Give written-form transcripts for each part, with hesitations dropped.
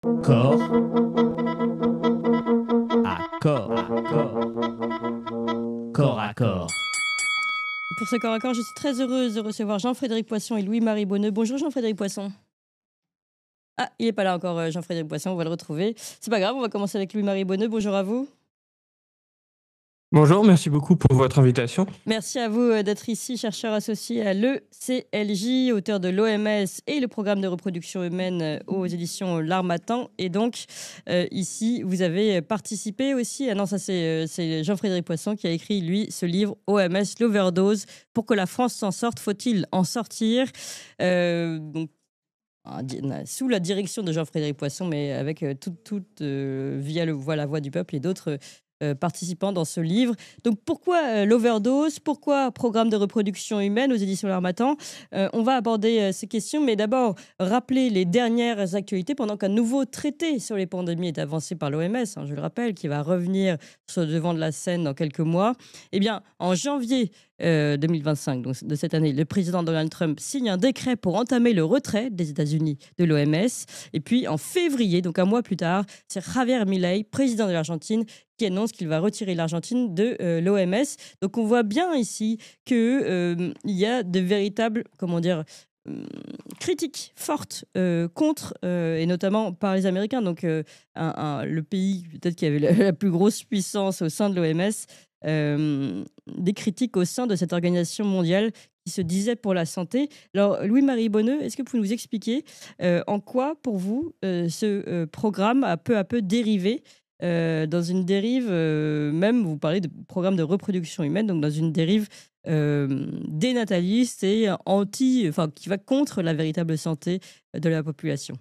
Corps à corps à corps. Pour ce corps à corps, je suis très heureuse de recevoir Jean-Frédéric Poisson et Louis-Marie Bonneux. Bonjour Jean-Frédéric Poisson. Ah, il n'est pas là encore, Jean-Frédéric Poisson, on va le retrouver. C'est pas grave, on va commencer avec Louis-Marie Bonneux. Bonjour à vous. Bonjour, merci beaucoup pour votre invitation. Merci à vous d'être ici, chercheur associé à l'ECLJ, auteur de l'OMS et le programme de reproduction humaine aux éditions L'Harmattan. Et donc, ici, vous avez participé aussi. Ah non, ça c'est Jean-Frédéric Poisson qui a écrit, lui, ce livre OMS, l'overdose. Pour que la France s'en sorte, faut-il en sortir donc, sous la direction de Jean-Frédéric Poisson, mais avec via la voix du peuple et d'autres participants dans ce livre. Donc pourquoi l'overdose? Pourquoi programme de reproduction humaine aux éditions L'Harmattan? On va aborder ces questions, mais d'abord rappeler les dernières actualités pendant qu'un nouveau traité sur les pandémies est avancé par l'OMS, je le rappelle, qui va revenir sur le devant de la scène dans quelques mois. Eh bien, en janvier 2025, donc de cette année, le président Donald Trump signe un décret pour entamer le retrait des États-Unis de l'OMS. Et puis en février, donc un mois plus tard, c'est Javier Milei, président de l'Argentine, qui annonce qu'il va retirer l'Argentine de l'OMS. Donc on voit bien ici qu'il y a de véritables, critiques fortes contre, et notamment par les Américains, donc le pays peut-être qui avait la plus grosse puissance au sein de l'OMS, des critiques au sein de cette organisation mondiale qui se disait pour la santé. Alors, Louis-Marie Bonneux, est-ce que vous pouvez nous expliquer en quoi, pour vous, ce programme a peu à peu dérivé dans une dérive, même vous parlez de programme de reproduction humaine, donc dans une dérive dénataliste et qui va contre la véritable santé de la population?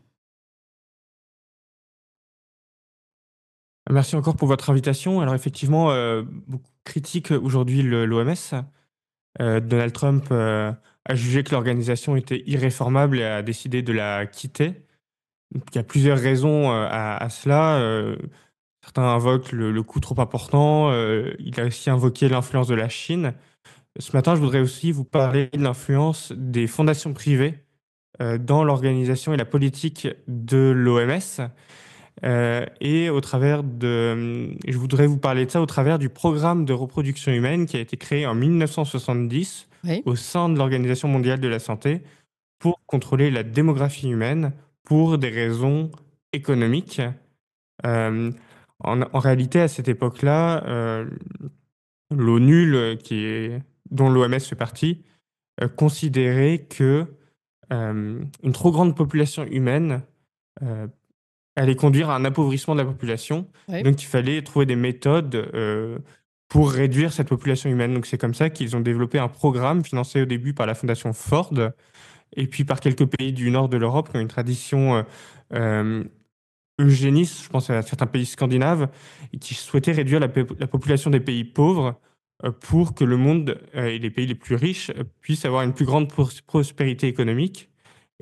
Merci encore pour votre invitation. Alors effectivement, beaucoup critiquent aujourd'hui l'OMS. Donald Trump a jugé que l'organisation était irréformable et a décidé de la quitter. Donc, il y a plusieurs raisons à cela. Certains invoquent le coût trop important. Il a aussi invoqué l'influence de la Chine. Ce matin, je voudrais aussi vous parler de l'influence des fondations privées dans l'organisation et la politique de l'OMS. Et je voudrais vous parler de ça au travers du programme de reproduction humaine qui a été créé en 1970 Oui. au sein de l'Organisation mondiale de la santé pour contrôler la démographie humaine pour des raisons économiques. Euh, en réalité, à cette époque-là, l'ONU, dont l'OMS fait partie, considérait que une trop grande population humaine euh, allait conduire à un appauvrissement de la population. Oui. Donc, il fallait trouver des méthodes pour réduire cette population humaine. Donc, c'est comme ça qu'ils ont développé un programme financé au début par la Fondation Ford et puis par quelques pays du nord de l'Europe qui ont une tradition eugéniste, je pense à certains pays scandinaves, et qui souhaitaient réduire la population des pays pauvres pour que le monde et les pays les plus riches puissent avoir une plus grande prospérité économique.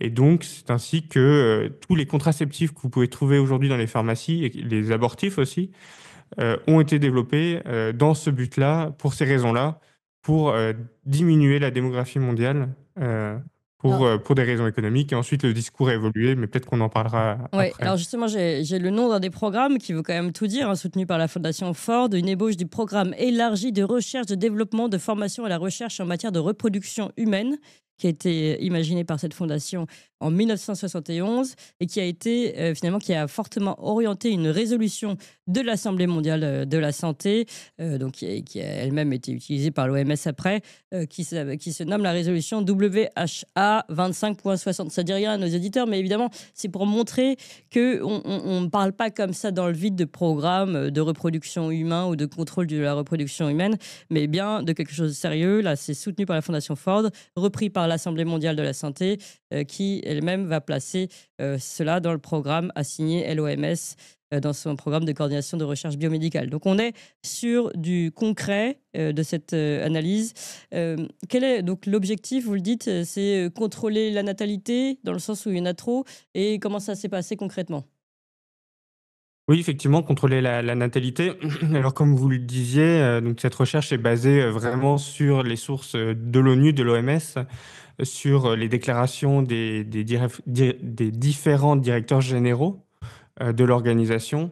Et donc, c'est ainsi que tous les contraceptifs que vous pouvez trouver aujourd'hui dans les pharmacies, et les abortifs aussi, ont été développés dans ce but-là, pour ces raisons-là, pour diminuer la démographie mondiale, pour des raisons économiques. Et ensuite, le discours a évolué, mais peut-être qu'on en parlera Ouais, après. alors justement, j'ai le nom d'un des programmes qui veut quand même tout dire, soutenu par la Fondation Ford, une ébauche du programme élargi de recherche, de développement, de formation à la recherche en matière de reproduction humaine, qui a été imaginé par cette fondation en 1971 et qui a été finalement qui a fortement orienté une résolution de l'Assemblée mondiale de la santé, donc qui a elle-même été utilisée par l'OMS après, qui se nomme la résolution WHA 25.60. Ça dit rien à nos éditeurs, mais évidemment, c'est pour montrer qu'on ne parle pas comme ça dans le vide de programmes de reproduction humaine ou de contrôle de la reproduction humaine, mais bien de quelque chose de sérieux. Là, c'est soutenu par la Fondation Ford, repris par l'Assemblée mondiale de la santé, qui elle-même va placer cela dans le programme assigné l'OMS dans son programme de coordination de recherche biomédicale. Donc on est sur du concret de cette analyse. Quel est donc l'objectif? Vous le dites, c'est contrôler la natalité dans le sens où il y en a trop. Et comment ça s'est passé concrètement? Oui, effectivement, contrôler la natalité. Alors, comme vous le disiez, donc cette recherche est basée vraiment sur les sources de l'ONU, de l'OMS, sur les déclarations des différents directeurs généraux de l'organisation,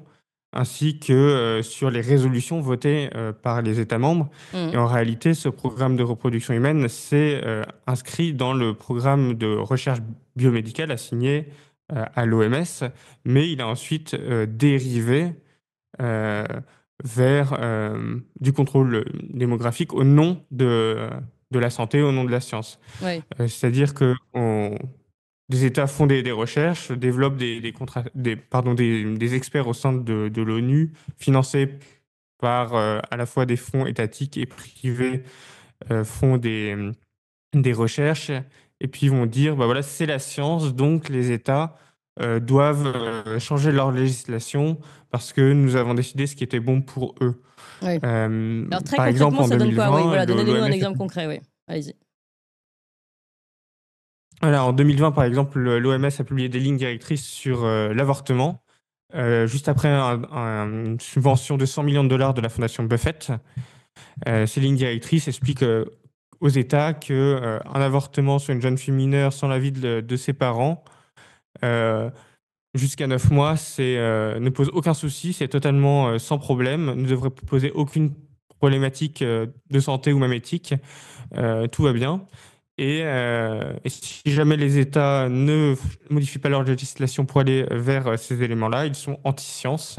ainsi que sur les résolutions votées par les États membres. Mhm. Et en réalité, ce programme de reproduction humaine s'est inscrit dans le programme de recherche biomédicale assigné à l'OMS, mais il a ensuite dérivé euh, vers du contrôle démographique au nom de la santé, au nom de la science. Ouais. C'est-à-dire que des États font des recherches, développent des experts au sein de l'ONU, financés par à la fois des fonds étatiques et privés, font des recherches, et puis ils vont dire, bah voilà, c'est la science, donc les États doivent changer leur législation parce que nous avons décidé ce qui était bon pour eux. Ouais. Alors très Par exemple, concrètement, en ça donne quoi? Oui, 2020, voilà, donnez-nous un l'OMS exemple concret, oui. Allez-y. voilà, en 2020, par exemple, l'OMS a publié des lignes directrices sur l'avortement, juste après une subvention de 100 millions de dollars de la Fondation Buffett. Ces lignes directrices expliquent aux États que un avortement sur une jeune fille mineure sans l'avis de ses parents, euh, jusqu'à 9 mois, ne pose aucun souci, c'est totalement sans problème, ne devrait poser aucune problématique de santé ou même éthique, tout va bien. Et si jamais les États ne modifient pas leur législation pour aller vers ces éléments-là, ils sont anti-science.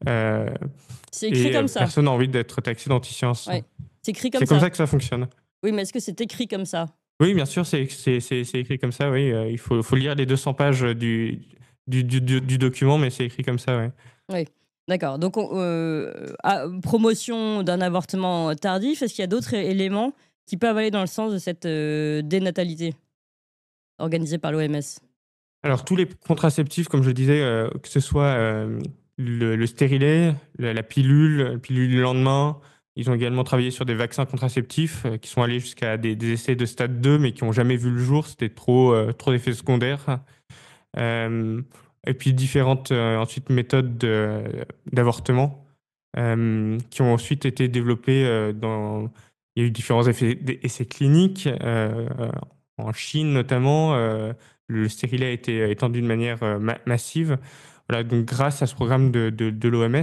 euh, C'est écrit et comme ça. personne n'a envie d'être taxé d'anti-science. Ouais. C'est écrit comme C'est comme ça. ça que ça fonctionne. Oui, mais est-ce que c'est écrit comme ça? Oui, bien sûr, c'est écrit comme ça, oui. Il faut lire les 200 pages du document, mais c'est écrit comme ça, oui. Oui. D'accord. Donc, promotion d'un avortement tardif, est-ce qu'il y a d'autres éléments qui peuvent aller dans le sens de cette dénatalité organisée par l'OMS? Alors, tous les contraceptifs, comme je le disais, que ce soit le stérilet, la pilule du lendemain, ils ont également travaillé sur des vaccins contraceptifs qui sont allés jusqu'à des essais de stade 2, mais qui n'ont jamais vu le jour. C'était trop d'effets secondaires. Euh, et puis différentes ensuite méthodes d'avortement qui ont ensuite été développées Il y a eu différents essais cliniques en Chine notamment. Le stérilet a été étendu de manière massive. Voilà, donc grâce à ce programme de l'OMS.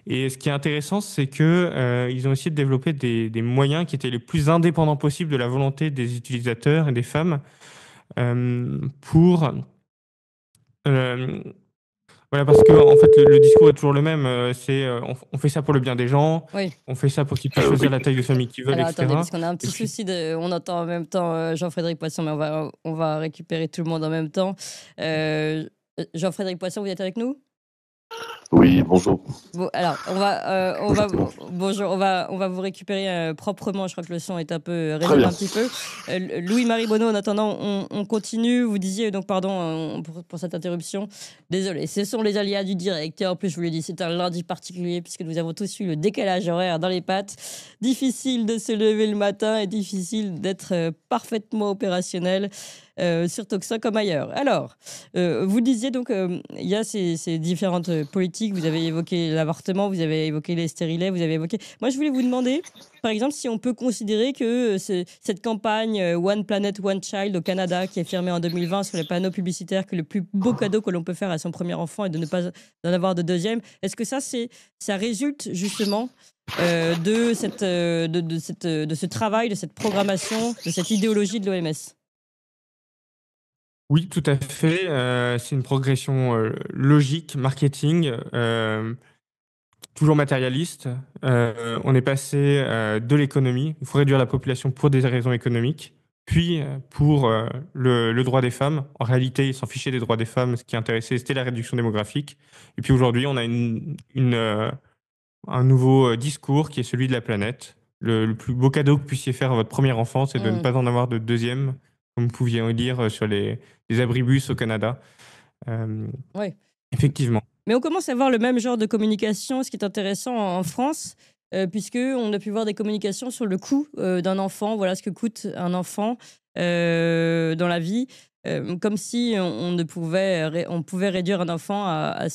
Et ce qui est intéressant, c'est que ils ont essayé de développer des moyens qui étaient les plus indépendants possibles de la volonté des utilisateurs et des femmes pour euh, voilà, parce que en fait, le discours est toujours le même. On fait ça pour le bien des gens, Oui. on fait ça pour qu'ils puissent choisir la taille de famille qu'ils veulent, Alors attendez, etc. parce qu'on a un petit Et puis, souci on entend en même temps Jean-Frédéric Poisson, mais on va récupérer tout le monde en même temps. Jean-Frédéric Poisson, vous êtes avec nous? Oui, bonjour. Bon, alors, Bonjour, c'est bon. bonjour, on va vous récupérer proprement. Je crois que le son est un peu Très résonne bien. un petit peu. Louis-Marie Bonneau, en attendant, on continue. Vous disiez donc pardon pour cette interruption. Désolé, ce sont les aléas du direct. Et en plus, je vous l'ai dit, c'est un lundi particulier puisque nous avons tous eu le décalage horaire dans les pattes. Difficile de se lever le matin et difficile d'être parfaitement opérationnel. Sur Toxin comme ailleurs. Alors, vous disiez donc, il y a ces différentes politiques. Vous avez évoqué l'avortement, vous avez évoqué les stérilets, vous avez évoqué. Moi, je voulais vous demander, par exemple, si on peut considérer que cette campagne One Planet, One Child au Canada, qui est firmée en 2020 sur les panneaux publicitaires, que le plus beau cadeau que l'on peut faire à son premier enfant est de ne pas d'en avoir de deuxième, est-ce que ça résulte justement de ce travail, de cette programmation, de cette idéologie de l'OMS? oui, tout à fait. C'est une progression logique, marketing, toujours matérialiste. On est passé de l'économie. Il faut réduire la population pour des raisons économiques, puis pour le droit des femmes. En réalité, ils s'en fichaient des droits des femmes. Ce qui intéressait, c'était la réduction démographique. Et puis aujourd'hui, on a un nouveau discours qui est celui de la planète. Le plus beau cadeau que vous puissiez faire à votre premier enfant, c'est de ne Mm. pas en avoir de deuxième, comme vous pouviez en lire sur les abribus au Canada. Euh, Ouais. Effectivement. Mais on commence à voir le même genre de communication, ce qui est intéressant en France, puisque on a pu voir des communications sur le coût d'un enfant, voilà ce que coûte un enfant dans la vie, comme si on pouvait réduire un enfant à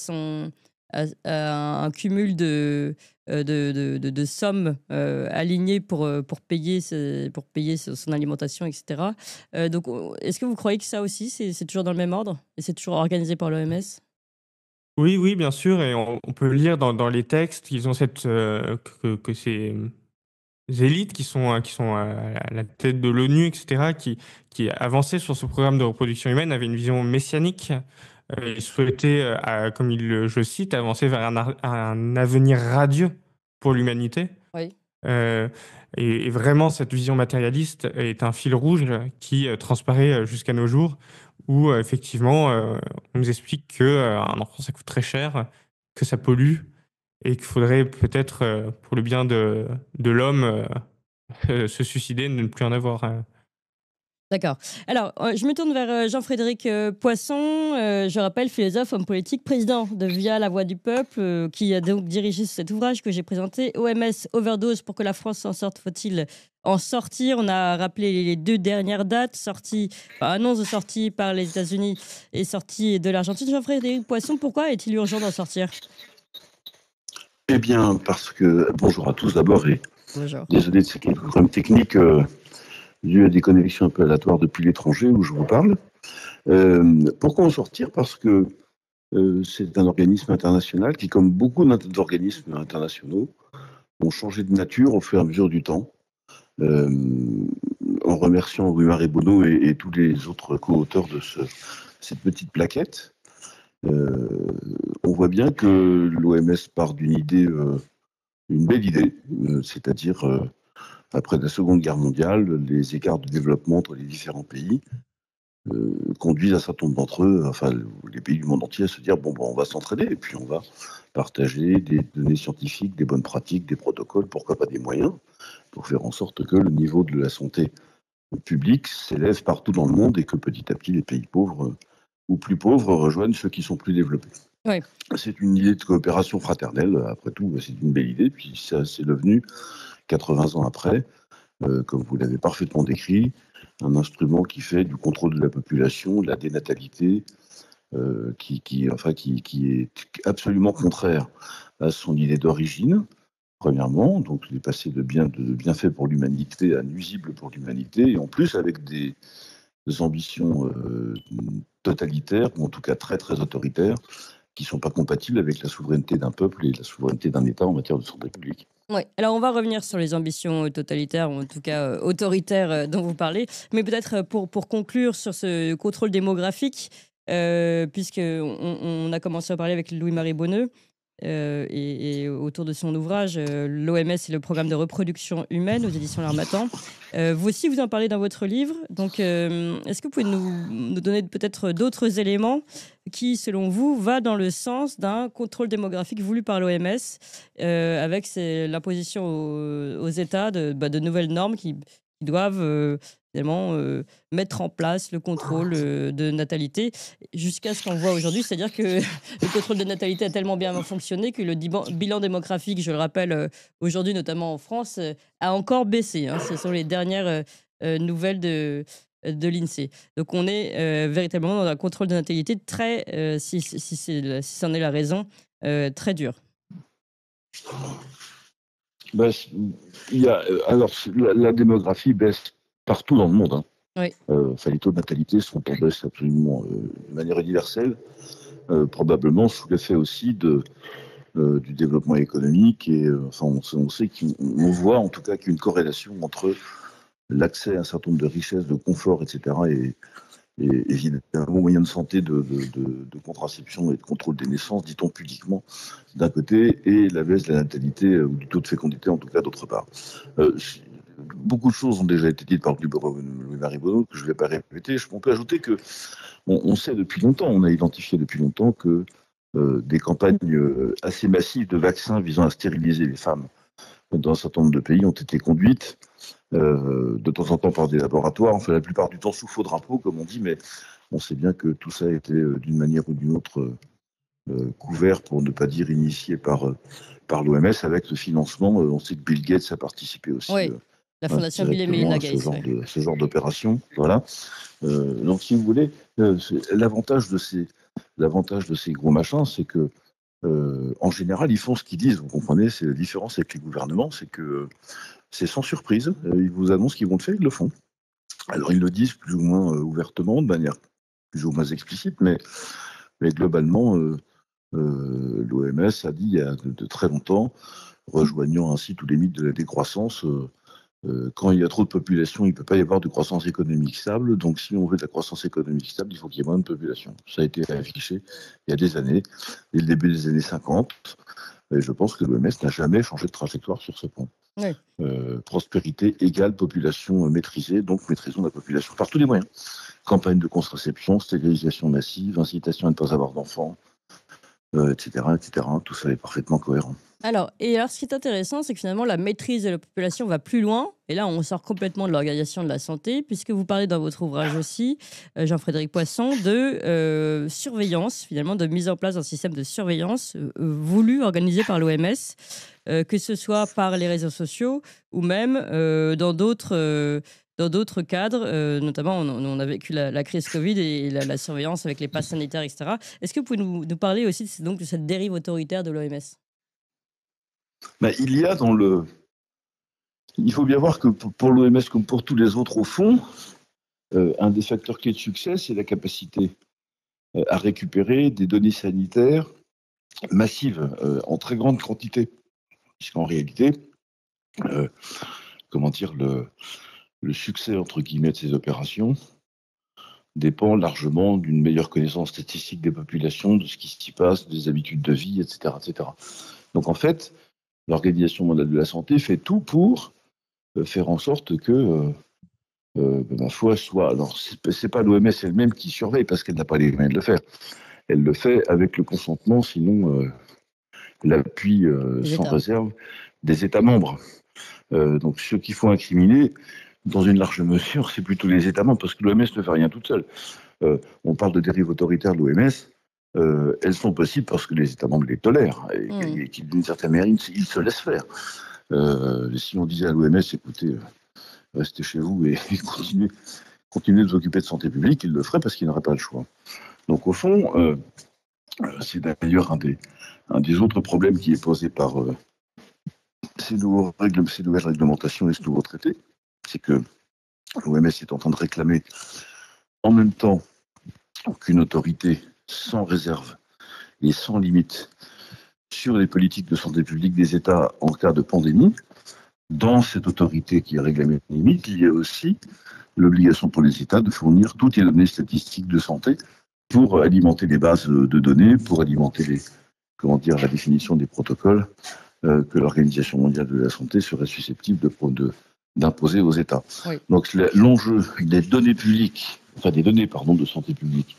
un cumul de sommes alignées pour payer, son alimentation, etc. Donc, est-ce que vous croyez que ça aussi, c'est toujours dans le même ordre et c'est toujours organisé par l'OMS? Oui, oui, bien sûr, et on peut lire dans les textes qu'ils ont que ces élites qui sont à la tête de l'ONU, etc., qui avançaient sur ce programme de reproduction humaine, avaient une vision messianique. Ils souhaitaient, comme je cite, avancer vers un avenir radieux pour l'humanité. Oui. Euh, et vraiment, cette vision matérialiste est un fil rouge qui transparaît jusqu'à nos jours, où effectivement, on nous explique que un enfant, ça coûte très cher, que ça pollue, et qu'il faudrait peut-être, pour le bien de l'homme, se suicider, ne plus en avoir. D'accord. Alors, je me tourne vers Jean-Frédéric Poisson. Je rappelle, philosophe, homme politique, président de Via la Voix du Peuple, qui a donc dirigé cet ouvrage que j'ai présenté, OMS Overdose, pour que la France s'en sorte, faut-il en sortir? On a rappelé les 2 dernières dates, annonce de sortie par les États-Unis et sortie de l'Argentine. Jean-Frédéric Poisson, pourquoi est-il urgent d'en sortir? Eh bien, parce que, bonjour à tous d'abord, et Bonjour. désolé de ces quelques problèmes techniques dus à des connexions un peu aléatoires depuis l'étranger où je vous parle. Pourquoi en sortir? Parce que c'est un organisme international qui, comme beaucoup d'organismes internationaux, ont changé de nature au fur et à mesure du temps. En remerciant Ruard et Bono et tous les autres co-auteurs de cette petite plaquette, on voit bien que l'OMS part d'une idée, une belle idée, c'est-à-dire après la Seconde Guerre mondiale, les écarts de développement entre les différents pays conduisent un certain nombre d'entre eux, enfin les pays du monde entier, à se dire bon, on va s'entraider et puis on va partager des données scientifiques, des bonnes pratiques, des protocoles, pourquoi pas des moyens, pour faire en sorte que le niveau de la santé publique s'élève partout dans le monde et que petit à petit les pays pauvres ou plus pauvres rejoignent ceux qui sont plus développés. Oui. C'est une idée de coopération fraternelle, après tout, c'est une belle idée, puis ça c'est devenu, 80 ans après, comme vous l'avez parfaitement décrit, un instrument qui fait du contrôle de la population, de la dénatalité, qui est absolument contraire à son idée d'origine, premièrement. Donc il est passé de bienfait pour l'humanité à nuisible pour l'humanité, et en plus avec des ambitions totalitaires, ou en tout cas très très autoritaires, qui ne sont pas compatibles avec la souveraineté d'un peuple et la souveraineté d'un État en matière de santé publique. Oui, alors on va revenir sur les ambitions totalitaires, ou en tout cas autoritaires dont vous parlez, mais peut-être pour conclure sur ce contrôle démographique, puisqu'on a commencé à parler avec Louis-Marie Bonneux, et autour de son ouvrage, l'OMS et le programme de reproduction humaine aux éditions L'Harmattan. Vous aussi, vous en parlez dans votre livre. Donc, est-ce que vous pouvez nous donner peut-être d'autres éléments qui, selon vous, va dans le sens d'un contrôle démographique voulu par l'OMS, avec l'imposition aux États de nouvelles normes qui doivent évidemment mettre en place le contrôle de natalité, jusqu'à ce qu'on voit aujourd'hui, c'est-à-dire que le contrôle de natalité a tellement bien fonctionné que le bilan démographique, je le rappelle, aujourd'hui, notamment en France, a encore baissé, hein. Ce sont les dernières nouvelles de l'INSEE. Donc on est véritablement dans un contrôle de natalité très, si c'en est la raison, très dur. Ben, alors, la démographie baisse partout dans le monde. Hein. Oui. Les taux de natalité sont en baisse absolument de manière universelle, probablement sous l'effet aussi du développement économique. Et on sait qu'on voit en tout cas qu'il y a une corrélation entre l'accès à un certain nombre de richesses, de confort, etc. et évidemment moyens de santé, de contraception et de contrôle des naissances, dit-on pudiquement, d'un côté, et la baisse de la natalité ou du taux de fécondité, en tout cas, d'autre part. Beaucoup de choses ont déjà été dites par Louis-Marie Bonneux, que je ne vais pas répéter. On peut ajouter que on sait depuis longtemps, on a identifié depuis longtemps que des campagnes assez massives de vaccins visant à stériliser les femmes dans un certain nombre de pays ont été conduites de temps en temps par des laboratoires, enfin la plupart du temps sous faux drapeau, comme on dit, mais on sait bien que tout ça a été d'une manière ou d'une autre couvert, pour ne pas dire initié par l'OMS, avec le financement. On sait que Bill Gates a participé aussi. Oui, la fondation Bill et Melinda Gates. Ce genre d'opération. Voilà. Donc, si vous voulez, l'avantage de ces gros machins, c'est que en général, ils font ce qu'ils disent. Vous comprenez, c'est la différence avec les gouvernements, c'est que c'est sans surprise. Ils vous annoncent qu'ils vont le faire, ils le font. Alors, ils le disent plus ou moins ouvertement, de manière plus ou moins explicite, mais globalement, l'OMS a dit il y a de très longtemps, rejoignant ainsi tous les mythes de la décroissance, quand il y a trop de population, il ne peut pas y avoir de croissance économique stable. Donc, si on veut de la croissance économique stable, il faut qu'il y ait moins de population. Ça a été affiché il y a des années, dès le début des années 50. Et je pense que l'OMS n'a jamais changé de trajectoire sur ce point. Oui. Prospérité égale population maîtrisée, donc maîtrisons la population par tous les moyens. Campagne de contraception, stérilisation massive, incitation à ne pas avoir d'enfants, etc., etc. Tout ça est parfaitement cohérent. Alors, ce qui est intéressant, c'est que finalement, la maîtrise de la population va plus loin. Et là, on sort complètement de l'organisation de la santé, puisque vous parlez dans votre ouvrage aussi, Jean-Frédéric Poisson, de surveillance, finalement, de mise en place d'un système de surveillance voulu, organisé par l'OMS, que ce soit par les réseaux sociaux ou même dans d'autres cadres, notamment on a vécu la crise Covid et la surveillance avec les passes sanitaires, etc. Est-ce que vous pouvez nous parler aussi de cette dérive autoritaire de l'OMS ? Il faut bien voir que pour l'OMS, comme pour tous les autres au fond, un des facteurs clés de succès, c'est la capacité à récupérer des données sanitaires massives en très grande quantité. Puisqu'en réalité, le succès, entre guillemets, de ces opérations dépend largement d'une meilleure connaissance statistique des populations, de ce qui s'y passe, des habitudes de vie, etc., etc. Donc en fait, l'Organisation mondiale de la santé fait tout pour faire en sorte que, ma foi, soit... Alors, c'est pas l'OMS elle-même qui surveille, parce qu'elle n'a pas les moyens de le faire. Elle le fait avec le consentement, sinon l'appui sans réserve des États membres. Donc, ceux qu'il faut incriminer, dans une large mesure, c'est plutôt les États membres, parce que l'OMS ne fait rien toute seule. On parle de dérives autoritaires de l'OMS, elles sont possibles parce que les États membres les tolèrent et qu'ils, d'une certaine manière, ils se laissent faire. Si on disait à l'OMS, écoutez, restez chez vous et continuez de vous occuper de santé publique, ils le feraient parce qu'ils n'auraient pas le choix. Donc au fond, c'est d'ailleurs un des autres problèmes qui est posé par ces nouvelles réglementations et ce nouveau traité, c'est que l'OMS est en train de réclamer en même temps qu'une autorité sans réserve et sans limite sur les politiques de santé publique des États en cas de pandémie. Dans cette autorité qui est réclamée une limite, il y a aussi l'obligation pour les États de fournir toutes les données statistiques de santé pour alimenter les bases de données, pour alimenter la définition des protocoles que l'Organisation mondiale de la santé serait susceptible d'imposer aux États. Oui. Donc l'enjeu des données publiques, des données de santé publique,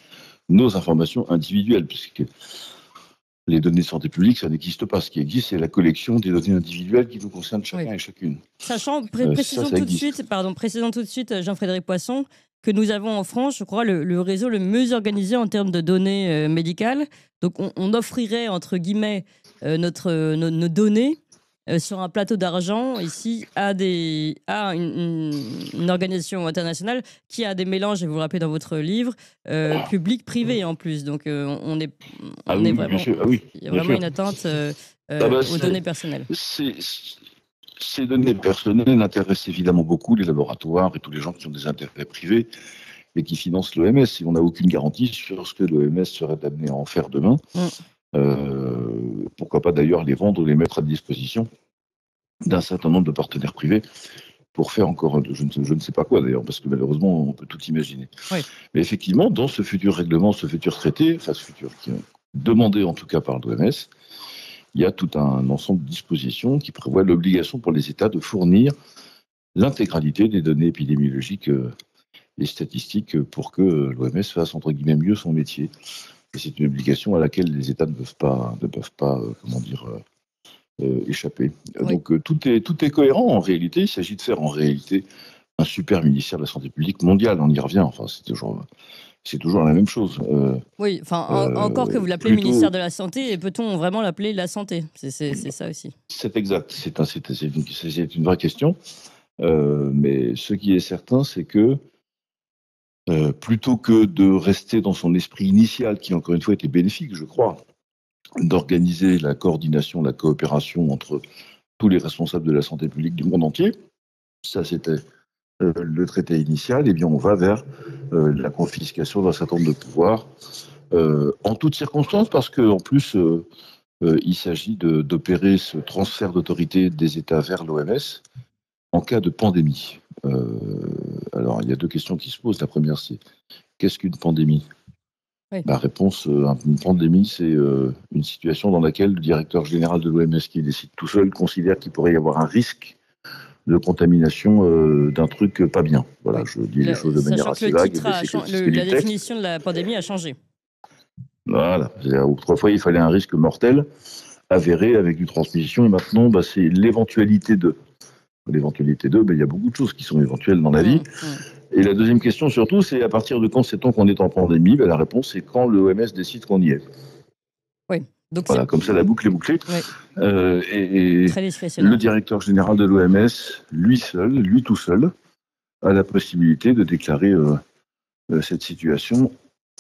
nos informations individuelles, puisque les données de santé publique, ça n'existe pas. Ce qui existe, c'est la collection des données individuelles qui nous concernent chacun et chacune. Sachant, précisons tout de suite, Jean-Frédéric Poisson, que nous avons en France, je crois, le réseau le mieux organisé en termes de données médicales. Donc, on offrirait, entre guillemets, nos données sur un plateau d'argent ici à une organisation internationale qui a des mélanges, et vous le rappelez dans votre livre, public-privé en plus. Donc, on est vraiment... il y a vraiment une atteinte aux données personnelles. Ces données personnelles intéressent évidemment beaucoup les laboratoires et tous les gens qui ont des intérêts privés et qui financent l'OMS. Et on n'a aucune garantie sur ce que l'OMS serait amené à en faire demain. Pourquoi pas d'ailleurs les vendre ou les mettre à disposition d'un certain nombre de partenaires privés pour faire encore je ne sais pas quoi d'ailleurs, parce que malheureusement on peut tout imaginer. Oui. Mais effectivement, dans ce futur règlement, ce futur traité, ce futur qui est demandé en tout cas par l'OMS, il y a tout un ensemble de dispositions qui prévoient l'obligation pour les États de fournir l'intégralité des données épidémiologiques et statistiques pour que l'OMS fasse entre guillemets mieux son métier. Et c'est une obligation à laquelle les États ne peuvent pas échapper. Oui. Donc tout est cohérent en réalité. Il s'agit de faire en réalité un super ministère de la santé publique mondial. On y revient. Enfin, c'est toujours la même chose. Oui, encore que vous l'appelez ministère de la Santé, et peut-on vraiment l'appeler la santé ? C'est ça aussi. C'est exact. C'est une vraie question. Mais ce qui est certain, c'est que plutôt que de rester dans son esprit initial, qui encore une fois était bénéfique, je crois, d'organiser la coordination, la coopération entre tous les responsables de la santé publique du monde entier, ça c'était le traité initial, et bien on va vers la confiscation d'un certain nombre de pouvoirs en toutes circonstances, parce qu'en plus, il s'agit d'opérer ce transfert d'autorité des États vers l'OMS en cas de pandémie. Alors, il y a deux questions qui se posent. La première, c'est qu'est-ce qu'une pandémie? Oui. La réponse, une pandémie, c'est une situation dans laquelle le directeur général de l'OMS, qui décide tout seul, considère qu'il pourrait y avoir un risque de contamination d'un truc pas bien. Voilà, Oui. je dis les choses de manière Sachant que assez le vague. titre Mais c'est que c'est ce que dit la le texte. définition de la pandémie a changé. Voilà. Autrefois, il fallait un risque mortel avéré avec une transmission, et maintenant, c'est l'éventualité de. L'éventualité de, il y a beaucoup de choses qui sont éventuelles dans la vie. Et la deuxième question, surtout, c'est à partir de quand sait-on qu'on est en pandémie? La réponse, c'est quand l'OMS décide qu'on y est. Oui. Donc voilà, comme ça, la boucle est bouclée. Oui. Et Très discrétionnaire. le directeur général de l'OMS, lui tout seul, a la possibilité de déclarer cette situation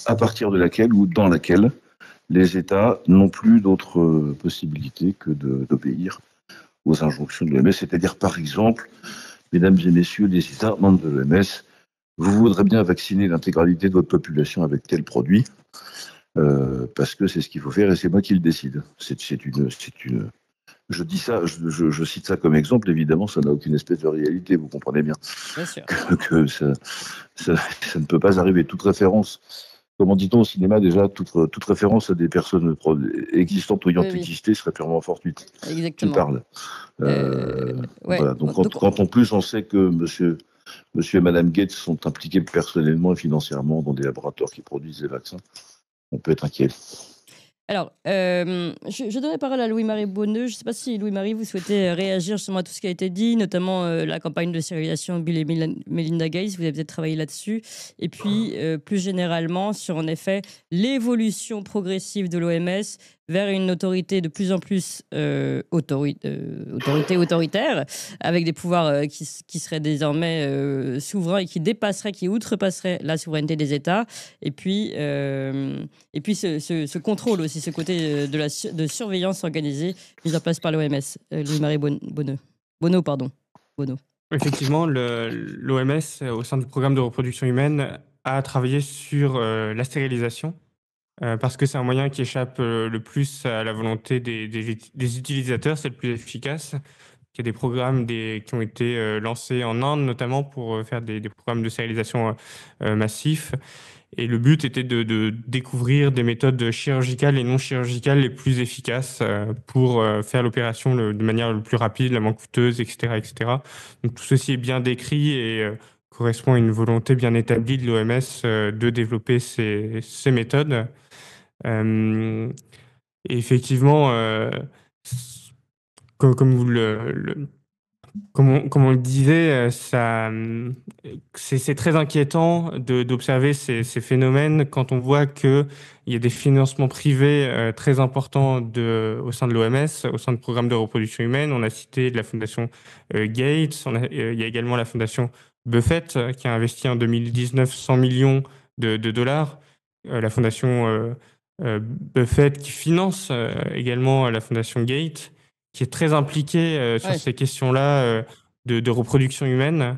à partir de laquelle ou dans laquelle les États n'ont plus d'autre possibilité que d'obéir aux injonctions de l'OMS. C'est-à-dire, par exemple, mesdames et messieurs les États membres de l'OMS, vous voudrez bien vacciner l'intégralité de votre population avec tel produit, parce que c'est ce qu'il faut faire et c'est moi qui le décide. Je dis ça, je cite ça comme exemple, évidemment, ça n'a aucune espèce de réalité, vous comprenez bien. Bien sûr. Que ça ne peut pas arriver. Toute référence, comment dit-on au cinéma déjà, toute référence à des personnes existantes ou ayant existé serait purement fortuite. Exactement. Tu parles. Voilà. Donc, quand en plus on sait que monsieur et madame Gates sont impliqués personnellement et financièrement dans des laboratoires qui produisent des vaccins, on peut être inquiet. Alors, je donne la parole à Louis-Marie Bonneux. Je ne sais pas si, Louis-Marie, vous souhaitez réagir justement à tout ce qui a été dit, notamment la campagne de stérilisation Bill et Melinda Gates. Vous avez peut-être travaillé là-dessus. Et puis, plus généralement, sur, en effet, l'évolution progressive de l'OMS vers une autorité de plus en plus autoritaire, avec des pouvoirs qui seraient désormais souverains et qui outrepasseraient la souveraineté des États. Et puis ce contrôle aussi, ce côté de surveillance organisée mis en place par l'OMS. Louis-Marie Bonneux. Effectivement, l'OMS, au sein du programme de reproduction humaine, a travaillé sur la stérilisation. Parce que c'est un moyen qui échappe le plus à la volonté des utilisateurs, c'est le plus efficace. Il y a des programmes qui ont été lancés en Inde, notamment pour faire des programmes de stérilisation massifs. Et le but était de découvrir des méthodes chirurgicales et non chirurgicales les plus efficaces pour faire l'opération de manière le plus rapide, la moins coûteuse, etc., etc. Donc tout ceci est bien décrit et correspond à une volonté bien établie de l'OMS de développer ces méthodes. Et effectivement, comme on le disait, c'est très inquiétant d'observer ces phénomènes quand on voit qu'il y a des financements privés très importants au sein de l'OMS, au sein du programme de reproduction humaine. On a cité la fondation Gates, il y a également la fondation Buffett qui a investi en 2019 100 millions de dollars. La fondation Buffett qui finance également la fondation Gates, qui est très impliquée sur ces questions-là de reproduction humaine.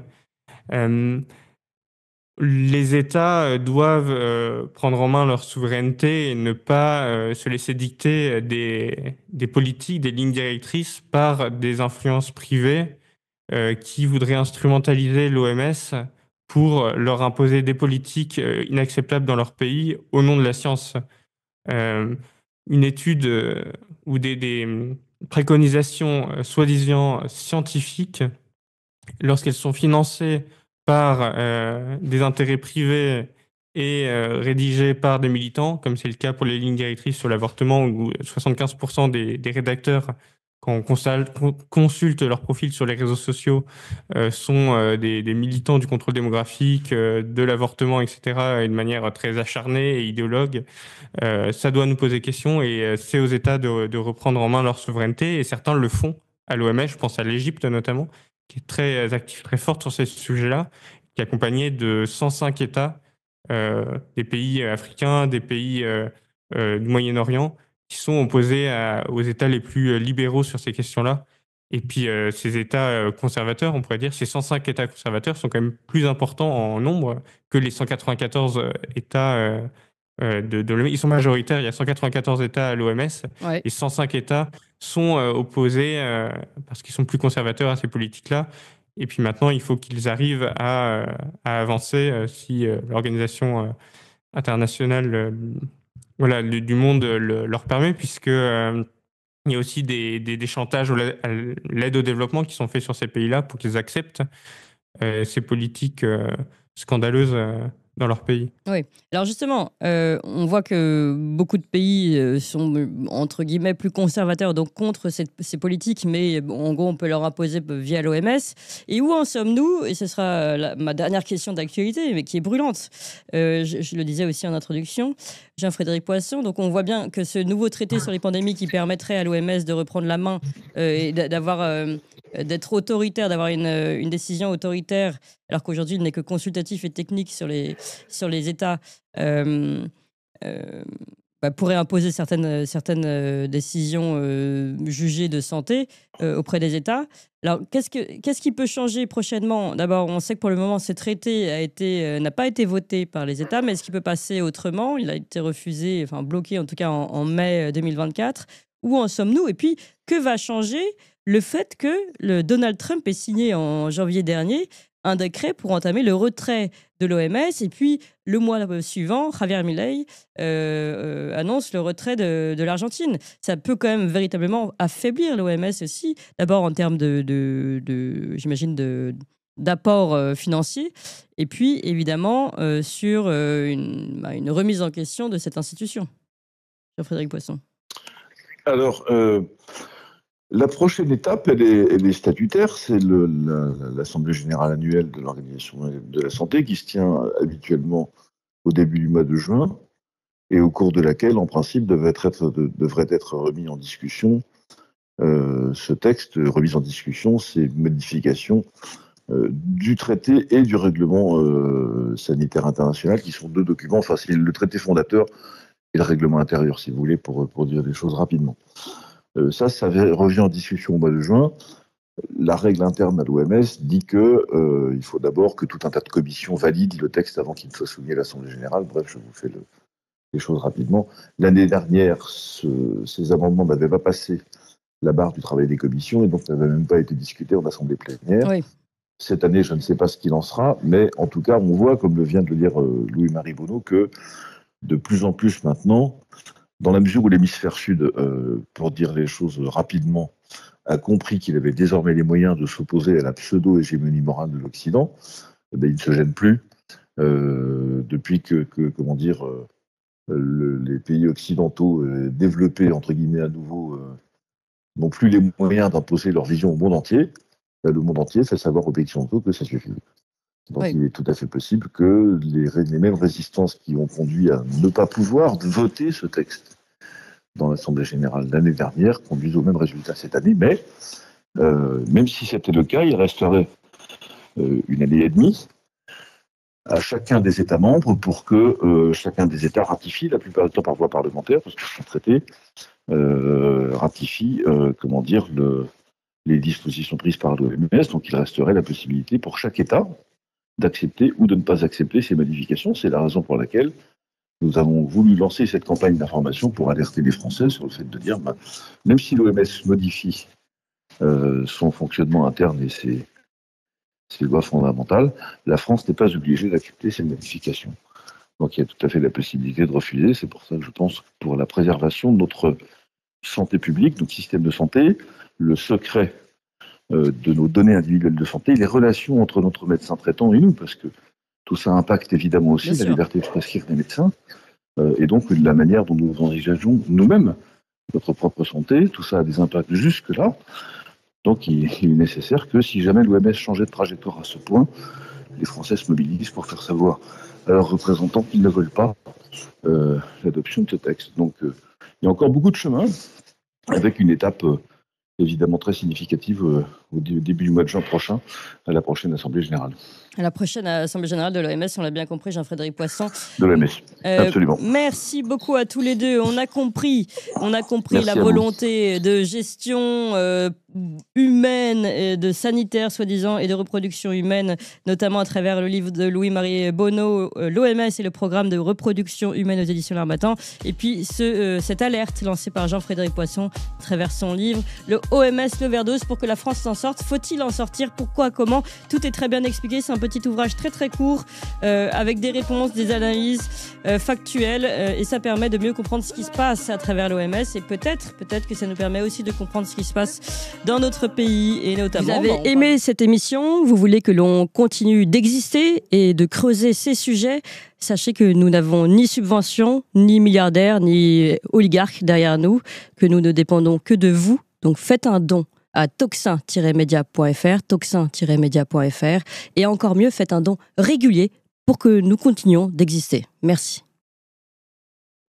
Les États doivent prendre en main leur souveraineté et ne pas se laisser dicter des politiques, des lignes directrices par des influences privées qui voudraient instrumentaliser l'OMS pour leur imposer des politiques inacceptables dans leur pays au nom de la science. Une étude ou des préconisations soi-disant scientifiques, lorsqu'elles sont financées par des intérêts privés et rédigées par des militants, comme c'est le cas pour les lignes directrices sur l'avortement, où 75% des rédacteurs, quand on consulte leur profil sur les réseaux sociaux, sont des militants du contrôle démographique, de l'avortement, etc., et de manière très acharnée et idéologue. Ça doit nous poser question et c'est aux États de reprendre en main leur souveraineté et certains le font à l'OMS, je pense à l'Égypte notamment, qui est très active, très forte sur ces sujets-là, qui est accompagnée de 105 États, des pays africains, des pays du Moyen-Orient, qui sont opposés aux États les plus libéraux sur ces questions-là. Et puis ces États conservateurs, on pourrait dire, ces 105 États conservateurs sont quand même plus importants en nombre que les 194 États Ils sont majoritaires, il y a 194 États à l'OMS Ouais. et 105 États sont opposés parce qu'ils sont plus conservateurs à ces politiques-là. Et puis maintenant, il faut qu'ils arrivent à avancer si l'organisation internationale voilà, du monde leur permet, puisque il y a aussi des chantages à l'aide au développement qui sont faits sur ces pays-là pour qu'ils acceptent ces politiques scandaleuses dans leur pays. Oui. Alors justement, on voit que beaucoup de pays sont, entre guillemets, plus conservateurs, donc contre ces politiques, mais bon, en gros, on peut leur imposer via l'OMS. Et où en sommes-nous? Et ce sera ma dernière question d'actualité, mais qui est brûlante. Je le disais aussi en introduction, Jean-Frédéric Poisson. Donc on voit bien que ce nouveau traité sur les pandémies qui permettrait à l'OMS de reprendre la main et d'être autoritaire, d'avoir une décision autoritaire, alors qu'aujourd'hui il n'est que consultatif et technique sur les États, pourrait imposer certaines décisions jugées de santé auprès des États. Alors, qu'est-ce qui peut changer prochainement? D'abord, on sait que pour le moment, ce traité n'a pas été voté par les États, mais est-ce qu'il peut passer autrement? Il a été refusé, enfin bloqué en tout cas en mai 2024. Où en sommes-nous? Et puis, que va changer le fait que Donald Trump ait signé en janvier dernier un décret pour entamer le retrait de l'OMS, et puis le mois suivant, Javier Milei annonce le retrait de l'Argentine. Ça peut quand même véritablement affaiblir l'OMS aussi, d'abord en termes j'imagine, d'apport financier, et puis évidemment sur une remise en question de cette institution. Jean-Frédéric Poisson. Alors, la prochaine étape, elle est statutaire, c'est l'Assemblée générale annuelle de l'Organisation de la santé qui se tient habituellement au début du mois de juin et au cours de laquelle, en principe, devrait être remis en discussion ce texte, remis en discussion ces modifications du traité et du règlement sanitaire international, qui sont deux documents, enfin c'est le traité fondateur et le règlement intérieur, si vous voulez, pour dire les choses rapidement. Ça revient en discussion au mois de juin. La règle interne à l'OMS dit que il faut d'abord que tout un tas de commissions valident le texte avant qu'il ne soit soumis à l'Assemblée générale. Bref, je vous fais les choses rapidement. L'année dernière, ces amendements n'avaient pas passé la barre du travail des commissions et donc n'avaient même pas été discutés en Assemblée plénière. Oui. Cette année, je ne sais pas ce qu'il en sera, mais en tout cas, on voit, comme vient de le dire Louis-Marie Bonneau, que de plus en plus maintenant, dans la mesure où l'hémisphère sud, pour dire les choses rapidement, a compris qu'il avait désormais les moyens de s'opposer à la pseudo-hégémonie morale de l'Occident, il ne se gêne plus depuis que les pays occidentaux développés, entre guillemets, à nouveau, n'ont plus les moyens d'imposer leur vision au monde entier. Le monde entier fait savoir aux pays occidentaux que ça suffit. Donc oui. Il est tout à fait possible que les mêmes résistances qui ont conduit à ne pas pouvoir voter ce texte dans l'Assemblée générale l'année dernière conduisent au même résultat cette année. Mais même si c'était le cas, il resterait une année et demie à chacun des États membres pour que chacun des États ratifie, la plupart du temps par voie parlementaire, parce que c'est un traité, ratifie les dispositions prises par l'OMS. Donc il resterait la possibilité pour chaque État d'accepter ou de ne pas accepter ces modifications. C'est la raison pour laquelle nous avons voulu lancer cette campagne d'information pour alerter les Français sur le fait de dire, même si l'OMS modifie son fonctionnement interne et ses lois fondamentales, la France n'est pas obligée d'accepter ces modifications. Donc il y a tout à fait la possibilité de refuser. C'est pour ça que je pense que pour la préservation de notre santé publique, notre système de santé, le secret de nos données individuelles de santé, les relations entre notre médecin traitant et nous, parce que tout ça impacte évidemment aussi la liberté de prescrire des médecins, et donc la manière dont nous envisageons nous-mêmes notre propre santé, tout ça a des impacts jusque-là. Donc il est nécessaire que si jamais l'OMS changeait de trajectoire à ce point, les Français se mobilisent pour faire savoir à leurs représentants qu'ils ne veulent pas l'adoption de ce texte. Donc il y a encore beaucoup de chemin, avec une étape évidemment très significative au début du mois de juin prochain à la prochaine Assemblée Générale. À la prochaine Assemblée Générale de l'OMS, on l'a bien compris, Jean-Frédéric Poisson. De l'OMS, absolument. Merci beaucoup à tous les deux. On a compris Merci la volonté de gestion humaine, de sanitaire soi-disant, et de reproduction humaine, notamment à travers le livre de Louis-Marie Bonneau, l'OMS et le programme de reproduction humaine aux éditions L'Harmattan. Et puis cette alerte lancée par Jean-Frédéric Poisson à travers son livre, le OMS l'overdose, pour que la France s'en sorte. Faut-il en sortir? Pourquoi? Comment? Tout est très bien expliqué. C'est un petit ouvrage très très court avec des réponses, des analyses factuelles et ça permet de mieux comprendre ce qui se passe à travers l'OMS et peut-être que ça nous permet aussi de comprendre ce qui se passe dans notre pays et notamment... Vous avez aimé cette émission, vous voulez que l'on continue d'exister et de creuser ces sujets. Sachez que nous n'avons ni subvention, ni milliardaires, ni oligarques derrière nous, que nous ne dépendons que de vous. Donc faites un don à toxin-media.fr, et encore mieux, faites un don régulier pour que nous continuions d'exister. Merci.